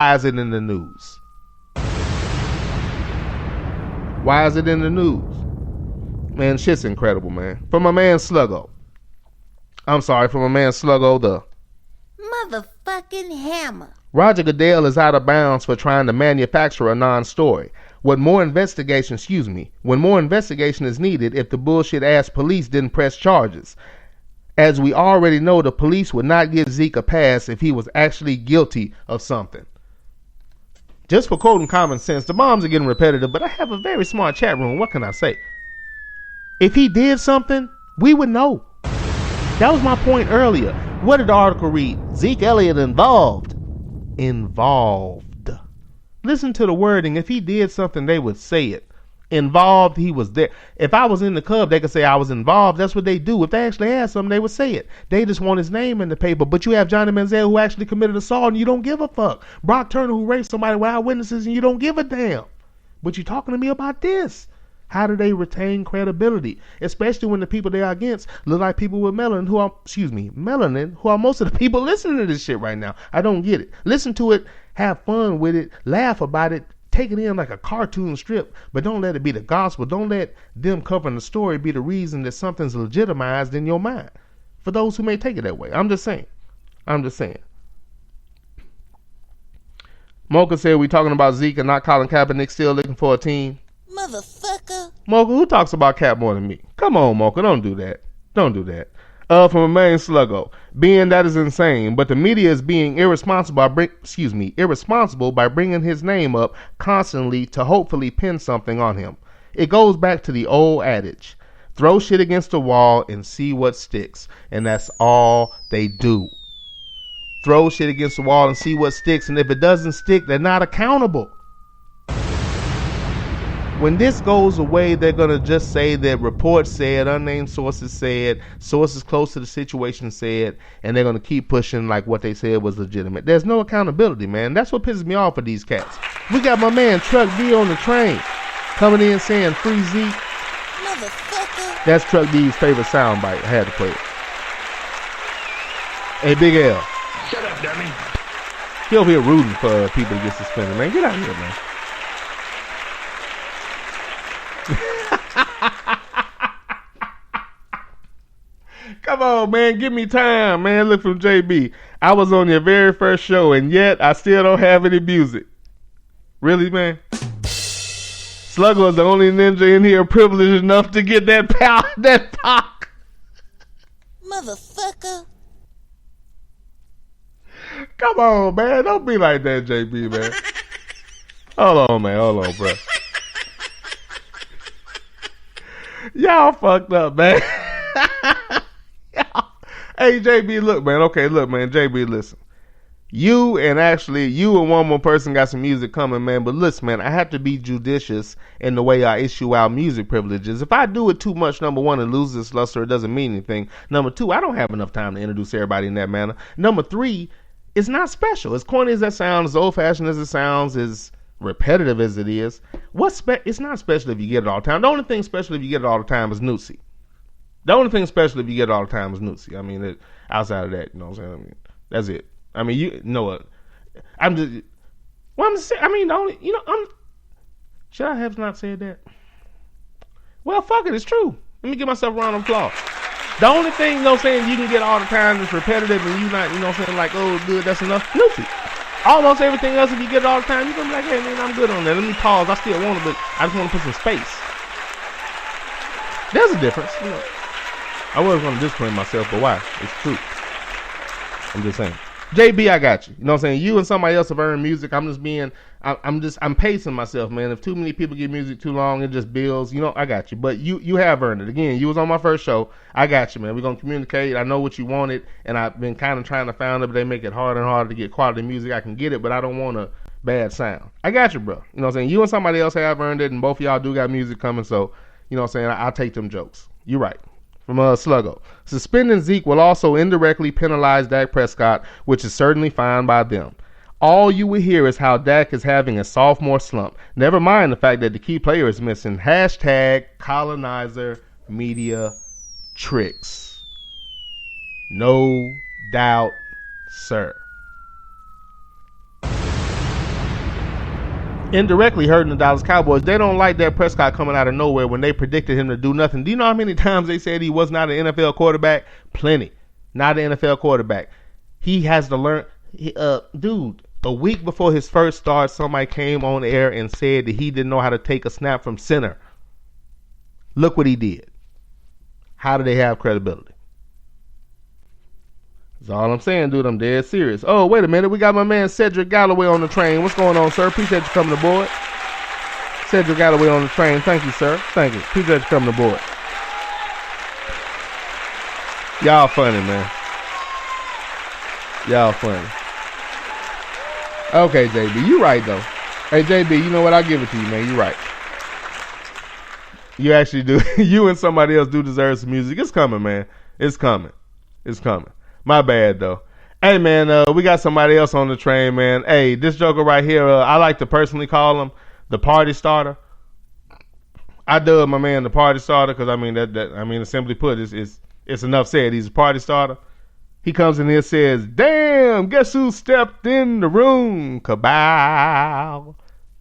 Why is it in the news? Why is it in the news? Man, shit's incredible, man. From my man Sluggo. From my man Sluggo, the motherfucking hammer. Roger Goodell is out of bounds for trying to manufacture a non-story. When more investigation is needed if the bullshit-ass police didn't press charges. As we already know, the police would not give Zeke a pass if he was actually guilty of something. Just for quoting common sense, the bombs are getting repetitive, but I have a very smart chat room. What can I say? If he did something, we would know. That was my point earlier. What did the article read? Zeke Elliott involved. Involved. Listen to the wording. If he did something, they would say it. Involved, he was there. If I was in the club, they could say I was involved. That's what they do. If they actually had something, they would say it. They just want his name in the paper. But you have Johnny Manziel who actually committed assault and you don't give a fuck. Brock Turner who raped somebody without witnesses and you don't give a damn. But you're talking to me about this. How do they retain credibility? Especially when the people they are against look like people with melanin who are most of the people listening to this shit right now. I don't get it. Listen to it, have fun with it, laugh about it, take it in like a cartoon strip, but don't let it be the gospel. Don't let them covering the story be the reason that something's legitimized in your mind. For those who may take it that way. I'm just saying. Mocha said we talking about Zeke and not Colin Kaepernick still looking for a team. Motherfucker. Mocha, who talks about Cap more than me? Come on, Mocha, don't do that. From a main Sluggo. Being that is insane, but the media is being irresponsible by bringing his name up constantly to hopefully pin something on him. It goes back to the old adage, throw shit against the wall and see what sticks. And that's all they do. Throw shit against the wall and see what sticks. And if it doesn't stick, they're not accountable. When this goes away, they're going to just say that reports said, unnamed sources said, sources close to the situation said, and they're going to keep pushing like what they said was legitimate. There's no accountability, man. That's what pisses me off for these cats. We got my man Truck D on the train coming in saying free Zeke. Motherfucker. That's Truck D's favorite soundbite. I had to play it. Hey, Big L. Shut up, dummy. He over here rooting for people to get suspended, man. Get out of here, man. Come on, man. Give me time, man. Look from JB. I was on your very first show, and yet I still don't have any music. Really, man? Sluggo is the only ninja in here privileged enough to get that pop. Motherfucker. Come on, man. Don't be like that, JB, man. Hold on, bro. Y'all fucked up, man. Hey, JB, look, man. JB, listen. You and one more person got some music coming, man. But listen, man, I have to be judicious in the way I issue out music privileges. If I do it too much, number one, it loses luster. It doesn't mean anything. Number two, I don't have enough time to introduce everybody in that manner. Number three, it's not special. As corny as that sounds, as old-fashioned as it sounds, as repetitive as it is, it's not special if you get it all the time. The only thing special if you get it all the time is Newsy. I mean, outside of that, you know what I'm saying? I mean, that's it. I mean, you know what? Should I have not said that? Well, fuck it, it's true. Let me give myself a round of applause. The only thing, you know what I'm saying, you can get all the time is repetitive and you not, you know what I'm saying, like, oh, good, that's enough. Newsy. Almost everything else, if you get it all the time, you're going to be like, hey, man, I'm good on that. Let me pause. I still want it, but I just want to put some space. There's a difference, you know. I wasn't going to discipline myself, but why? It's true. I'm just saying. JB, I got you. You know what I'm saying? You and somebody else have earned music. I'm pacing myself, man. If too many people get music too long, it just builds. You know, I got you. But you have earned it. Again, you was on my first show. I got you, man. We're going to communicate. I know what you wanted, and I've been kind of trying to find it, but they make it harder and harder to get quality music. I can get it, but I don't want a bad sound. I got you, bro. You know what I'm saying? You and somebody else have earned it, and both of y'all do got music coming, so, you know what I'm saying? I'll take them jokes. You're right. From Sluggo. Suspending Zeke will also indirectly penalize Dak Prescott, which is certainly fine by them. All you will hear is how Dak is having a sophomore slump. Never mind the fact that the key player is missing. Hashtag colonizer media tricks. No doubt, sir. indirectly hurting the Dallas Cowboys. They don't like Dak Prescott coming out of nowhere when they predicted him to do nothing. Do you know how many times they said he was not an NFL quarterback? Plenty. Not an NFL quarterback. He has to learn. Dude, a week before his first start, somebody came on air and said that he didn't know how to take a snap from center. Look what he did. How do they have credibility? That's all I'm saying, dude. I'm dead serious. Oh, wait a minute. We got my man Cedric Galloway on the train. What's going on, sir? Appreciate you coming aboard. Cedric Galloway on the train. Thank you, sir. Thank you. Appreciate you coming aboard. Y'all funny, man. Y'all funny. Okay, JB. You right, though. Hey, JB, you know what? I'll give it to you, man. You right. You actually do. You and somebody else do deserve some music. It's coming, man. It's coming. It's coming. My bad, though. Hey, man, we got somebody else on the train, man. Hey, this joker right here, I like to personally call him the party starter. I dub my man the party starter because, I mean, simply put, it's enough said. He's a party starter. He comes in here and says, damn, guess who stepped in the room? Kabow.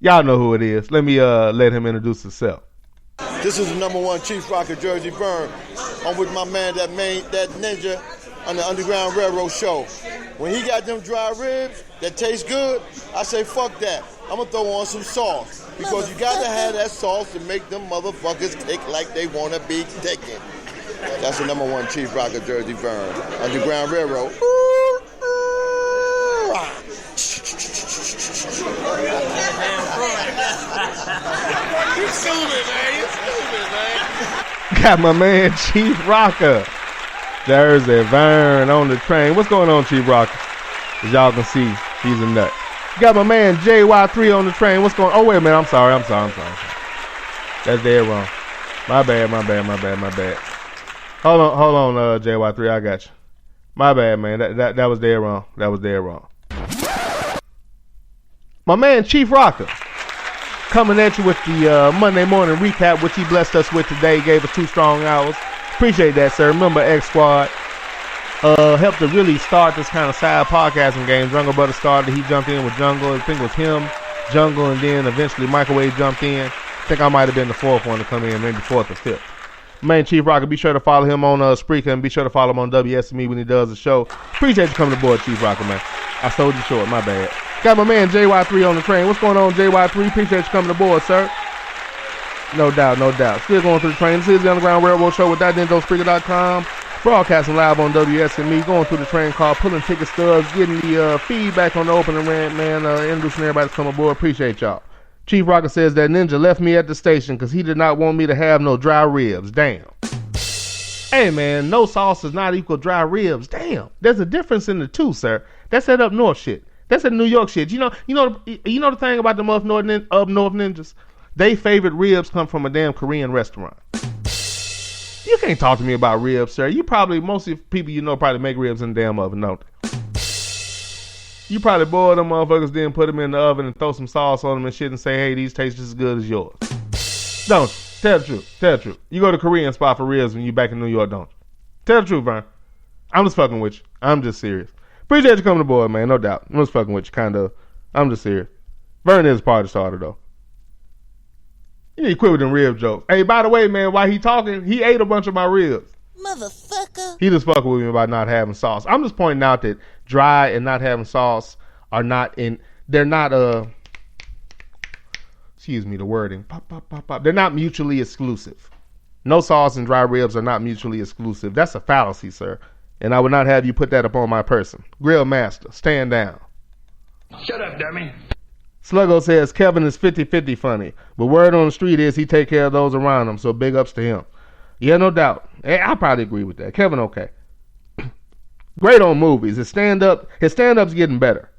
Y'all know who it is. Let me let him introduce himself. This is the #1 Chief Rocker, Jersey Vern. I'm with my man, that ninja, on the Underground Railroad show. When he got them dry ribs that taste good, I say fuck that. I'm gonna throw on some sauce because you gotta have that sauce to make them motherfuckers kick like they wanna be kicking. That's the #1 Chief Rocker, Jersey Vern. Underground Railroad. You stupid, man. You stupid, man. Got my man Chief Rocker. There's a Vern on the train. What's going on, Chief Rocker? As y'all can see, he's a nut. Got my man JY3 on the train. What's going on? Oh, wait a minute. I'm sorry. That's dead wrong. My bad. Hold on, JY3. I got you. My bad, man. That was dead wrong. My man Chief Rocker coming at you with the Monday morning recap, which he blessed us with today. Gave us 2 strong hours. Appreciate that, sir. Remember X Squad helped to really start this kind of side podcasting game. Jungle Brother started. He jumped in with Jungle. I think it was him, Jungle, and then eventually Microwave jumped in. I think I might have been the 4th one to come in, maybe 4th or 5th. Man, Chief Rocker, be sure to follow him on Spreaker and be sure to follow him on WSME when he does the show. Appreciate you coming aboard, Chief Rocker, man. I sold you short, my bad. Got my man JY3 on the train. What's going on, JY3? Appreciate you coming aboard, sir. No doubt. Still going through the train. This is the Underground Railroad Show with DatNinjaSpreaker.com. Broadcasting live on WSME. Going through the train car, pulling ticket stubs, getting the feedback on the opening rant, man. Introducing everybody to come aboard. Appreciate y'all. Chief Rocker says that Ninja left me at the station because he did not want me to have no dry ribs. Damn. Hey, man, no sauce does not equal dry ribs. Damn. There's a difference in the two, sir. That's that up north shit. That's that New York shit. You know the thing about the up north ninjas? They favorite ribs come from a damn Korean restaurant. You can't talk to me about ribs, sir. Most of the people you know probably make ribs in the damn oven, don't they? You probably boil them motherfuckers, then put them in the oven and throw some sauce on them and shit and say, hey, these taste just as good as yours. Don't you? Tell the truth. You go to Korean spot for ribs when you back in New York, don't you? Tell the truth, Vern. I'm just fucking with you. I'm just serious. Appreciate you coming aboard, man. No doubt. I'm just fucking with you, kind of. I'm just serious. Vern is a party starter, though. You need to quit with them rib jokes. Hey, by the way, man, while he talking, he ate a bunch of my ribs. Motherfucker. He just fucking with me about not having sauce. I'm just pointing out that dry and not having sauce are not in. They're not excuse me, the wording. Pop, pop, pop, pop. They're not mutually exclusive. No sauce and dry ribs are not mutually exclusive. That's a fallacy, sir. And I would not have you put that upon my person. Grill master, stand down. Shut up, dummy. Sluggo says Kevin is 50-50 funny, but word on the street is he take care of those around him, so big ups to him. Yeah, no doubt. I probably agree with that. Kevin, okay. Great on movies. His stand-up's getting better.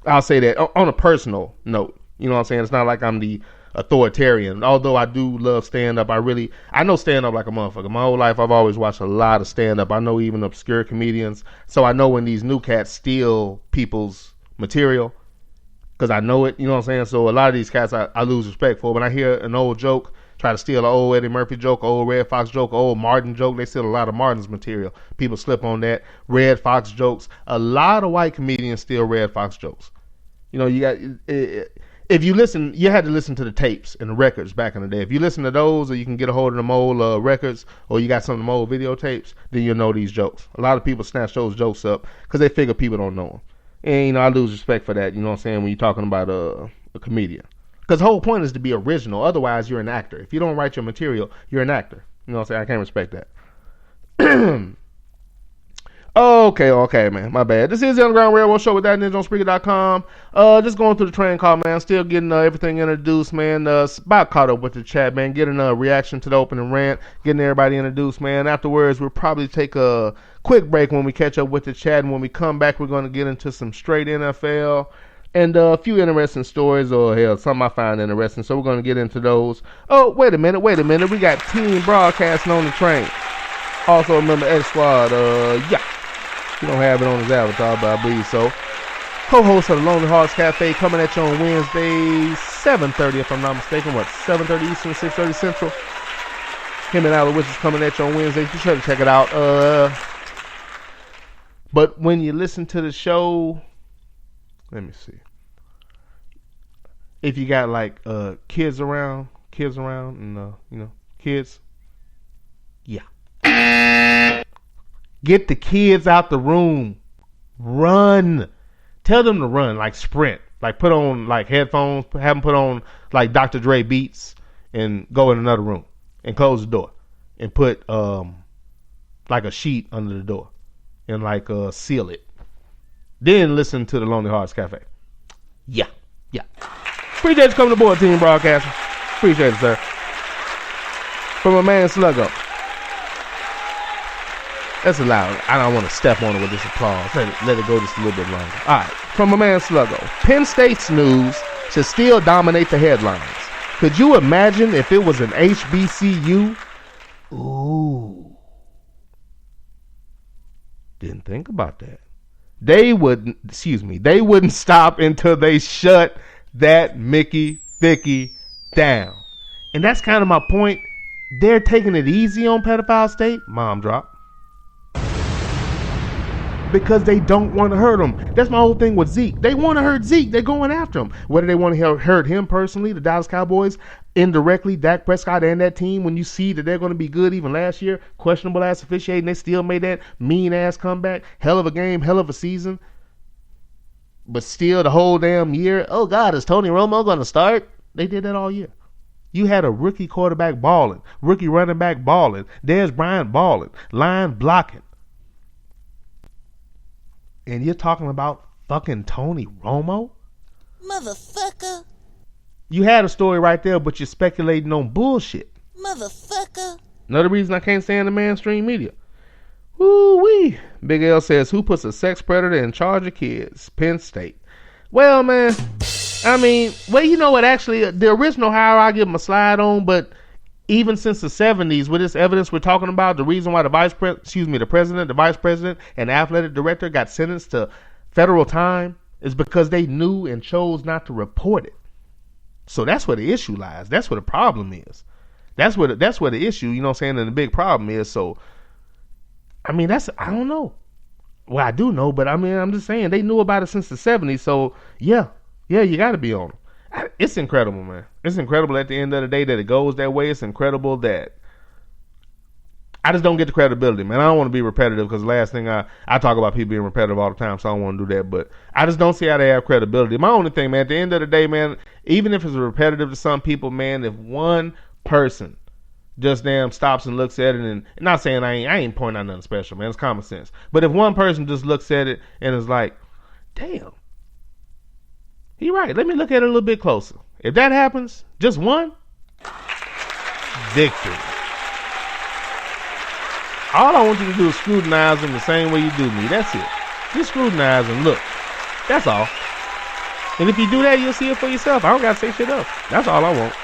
I'll say that on a personal note. You know what I'm saying? It's not like I'm the authoritarian. Although I do love stand-up, I know stand-up like a motherfucker. My whole life I've always watched a lot of stand-up. I know even obscure comedians. So I know when these new cats steal people's material, because I know it, you know what I'm saying? So a lot of these cats I lose respect for. When I hear an old joke, try to steal an old Eddie Murphy joke, old Red Fox joke, old Martin joke, they steal a lot of Martin's material. People slip on that. Red Fox jokes. A lot of white comedians steal Red Fox jokes. You know, you got if you listen, you had to listen to the tapes and the records back in the day. If you listen to those, or you can get a hold of them old records, or you got some of them old videotapes, then you'll know these jokes. A lot of people snatch those jokes up because they figure people don't know them. And, I lose respect for that, you know what I'm saying, when you're talking about a comedian. Because the whole point is to be original. Otherwise, you're an actor. If you don't write your material, you're an actor. You know what I'm saying? I can't respect that. Okay, man. My bad. This is the Underground Railroad Show with that ninja on Spreaker.com. Just going through the train call, man. Still getting everything introduced, man. About caught up with the chat, man. Getting a reaction to the opening rant. Getting everybody introduced, man. Afterwards, we'll probably take a quick break when we catch up with the chat. And when we come back, we're going to get into some straight NFL and a few interesting stories, or hell, some I find interesting. So we're going to get into those. Oh, wait a minute. We got Team Broadcasting on the train. Also, remember X Squad. Yeah. He don't have it on his avatar, but I believe so. Co-host of the Lonely Hearts Cafe, coming at you on Wednesday, 7:30 if I'm not mistaken. 7:30 Eastern, 6:30 Central. Him and Aloysius is coming at you on Wednesday. Be sure to check it out. But when you listen to the show, let me see. If you got like kids around, and kids, yeah. Get the kids out the room. Run. Tell them to run, like sprint. Like put on like headphones, have them put on like Dr. Dre beats and go in another room and close the door and put like a sheet under the door and like seal it. Then listen to the Lonely Hearts Cafe. Yeah. Appreciate you coming aboard, Team Broadcasting. Appreciate it, sir. From my man Sluggo. That's allowed. I don't want to step on it with this applause. Let it go just a little bit longer. All right. From my man Sluggo. Penn State's news should still dominate the headlines. Could you imagine if it was an HBCU? Ooh. Didn't think about that. They wouldn't stop until they shut that Mickey Ficky down. And that's kind of my point. They're taking it easy on Pedophile State. Mom drop. Because they don't want to hurt him. That's my whole thing with Zeke. They want to hurt Zeke. They're going after him. Whether they want to hurt him personally, the Dallas Cowboys, indirectly, Dak Prescott and that team, when you see that they're going to be good even last year, questionable ass officiating, they still made that mean ass comeback. Hell of a game, hell of a season. But still the whole damn year, oh God, is Tony Romo going to start? They did that all year. You had a rookie quarterback balling, rookie running back balling, Dez Bryant balling, line blocking. And you're talking about fucking Tony Romo? Motherfucker. You had a story right there, but you're speculating on bullshit. Motherfucker. Another reason I can't stand the mainstream media. Woo-wee. Big L says, who puts a sex predator in charge of kids? Penn State. Well, man, you know what? Actually, the original hire I give him a slide on, but even since the 70s, with this evidence we're talking about, the reason why the president, the vice president, and the athletic director got sentenced to federal time is because they knew and chose not to report it. So that's where the issue lies. That's where the problem is. That's where the issue, you know what I'm saying, and the big problem is. So, I don't know. Well, I do know, but I'm just saying they knew about it since the 70s. So, yeah, you got to be on them. It's incredible, man. It's incredible at the end of the day that it goes that way. It's incredible that I just don't get the credibility, man. I don't want to be repetitive because the last thing I talk about people being repetitive all the time, so I don't want to do that. But I just don't see how they have credibility. My only thing, man, at the end of the day, man, even if it's repetitive to some people, man, if one person just damn stops and looks at it, and not saying I ain't pointing out nothing special, man. It's common sense. But if one person just looks at it and is like, damn, he right. Let me look at it a little bit closer. If that happens, just one, victory. All I want you to do is scrutinize them the same way you do me. That's it. Just scrutinize and look. That's all. And if you do that, you'll see it for yourself. I don't got to say shit else. That's all I want.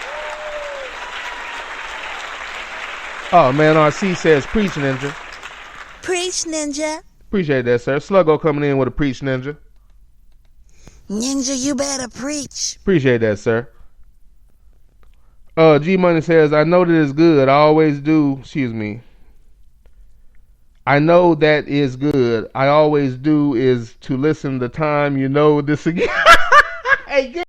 Oh, man, RC says, preach, ninja. Preach, ninja. Appreciate that, sir. Sluggo coming in with a preach, ninja. Ninja, you better preach. Appreciate that, sir. G Money says, I know that it's good. I always do. Excuse me. I know that is good. I always do is to listen the time you know this again. Hey,